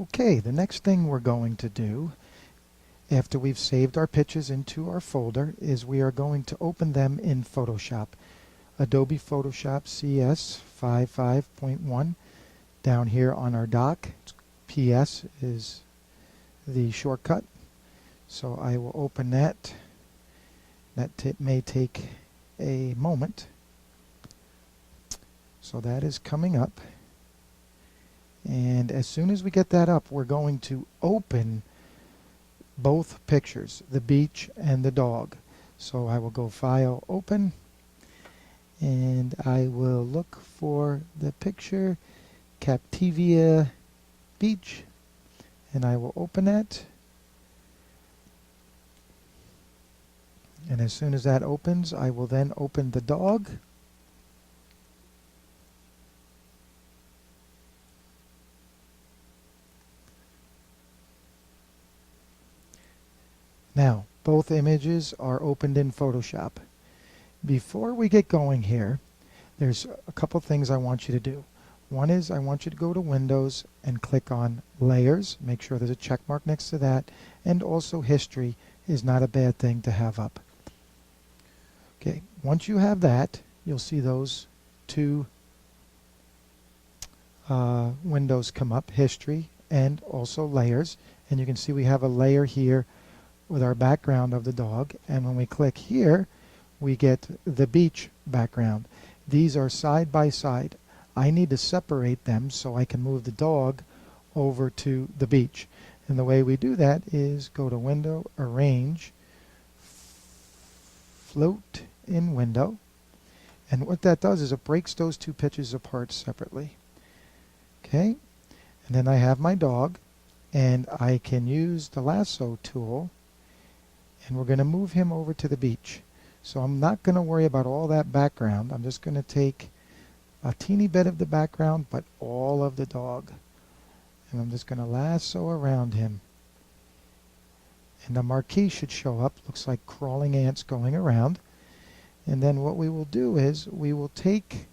Okay, the next thing we're going to do after we've saved our pictures into our folder is we are going to open them in Photoshop. Adobe Photoshop CS 55.1 down here on our dock. PS is the shortcut. So I will open that. That may take a moment. So that is coming up. And as soon as we get that up, we're going to open both pictures, the beach and the dog. So I will go File, Open, and I will look for the picture Captivia Beach, and I will open that. And as soon as that opens, I will then open the dog. Now, both images are opened in Photoshop. Before we get going here, there's a couple things I want you to do. One is I want you to go to Windows and click on Layers. Make sure there's a check mark next to that. And also History is not a bad thing to have up. Okay, once you have that, you'll see those two windows come up, History and also Layers. And you can see we have a layer here with our background of the dog, and when we click here we get the beach background. These are side by side. I need to separate them so I can move the dog over to the beach, and the way we do that is go to Window, Arrange, Float in Window, and what that does is it breaks those two pictures apart separately. Okay, and then I have my dog, and I can use the lasso tool, and we're going to move him over to the beach. So I'm not going to worry about all that background. I'm just going to take a teeny bit of the background, but all of the dog. And I'm just going to lasso around him. And the marquee should show up. Looks like crawling ants going around. And then what we will do is we will take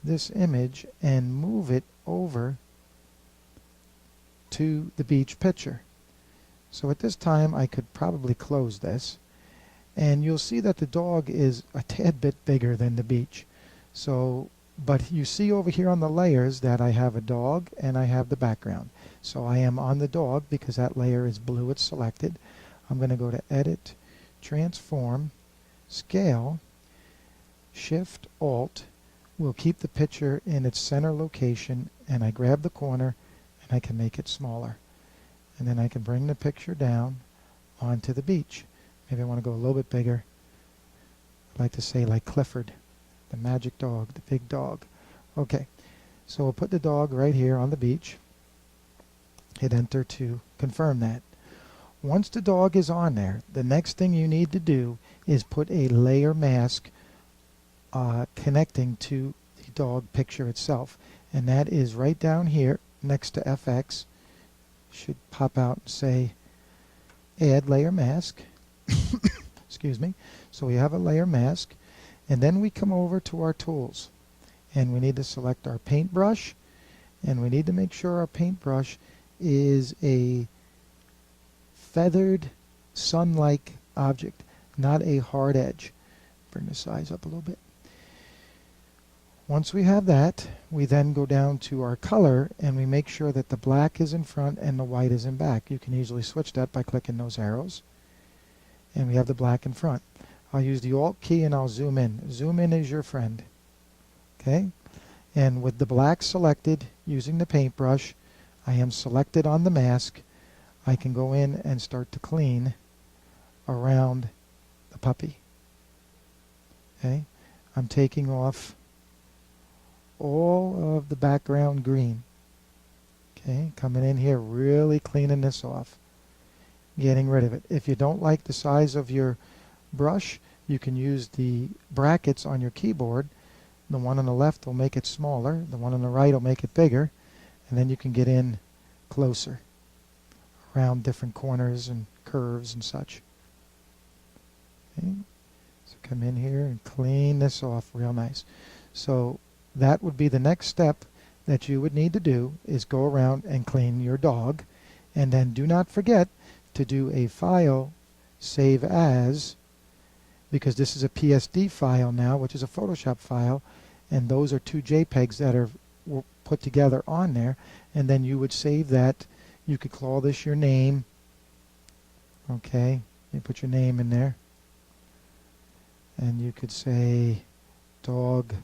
this image and move it over to the beach picture. So at this time I could probably close this, and you'll see that the dog is a tad bit bigger than the beach. So, but you see over here on the layers that I have a dog and I have the background. So I am on the dog because that layer is blue, it's selected. I'm going to go to Edit, Transform, Scale, Shift Alt will keep the picture in its center location, and I grab the corner and I can make it smaller. And then I can bring the picture down onto the beach. Maybe I want to go a little bit bigger. I'd like to say like Clifford, the magic dog, the big dog. Okay, so we'll put the dog right here on the beach. Hit Enter to confirm that. Once the dog is on there, the next thing you need to do is put a layer mask connecting to the dog picture itself. And that is right down here next to FX. Should pop out and say Add Layer Mask. Excuse me. So we have a layer mask, and then we come over to our tools, and we need to select our paintbrush, and we need to make sure our paintbrush is a feathered sun-like object, not a hard edge. Bring the size up a little bit. Once we have that, we then go down to our color and we make sure that the black is in front and the white is in back. You can easily switch that by clicking those arrows. And we have the black in front. I'll use the Alt key and I'll zoom in. Zoom in is your friend. Okay? And with the black selected using the paintbrush, I am selected on the mask. I can go in and start to clean around the puppy. Okay? I'm taking off all of the background green. Okay, coming in here, really cleaning this off, getting rid of it. If you don't like the size of your brush, you can use the brackets on your keyboard. The one on the left will make it smaller, the one on the right will make it bigger, and then you can get in closer around different corners and curves and such. Okay, so come in here and clean this off real nice. So that would be the next step that you would need to do is go around and clean your dog, and then do not forget to do a file save as, because this is a PSD file now, which is a Photoshop file, and those are two JPEGs that are put together on there, and then you would save that. You could call this your name. Okay, you put your name in there, and you could say dog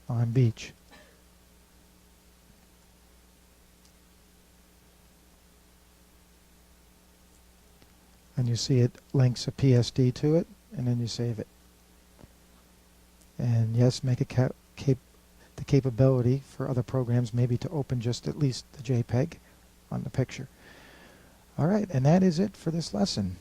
on beach. And you see it links a PSD to it, and then you save it. And yes, make a the capability for other programs maybe to open just at least the JPEG on the picture. All right, and that is it for this lesson.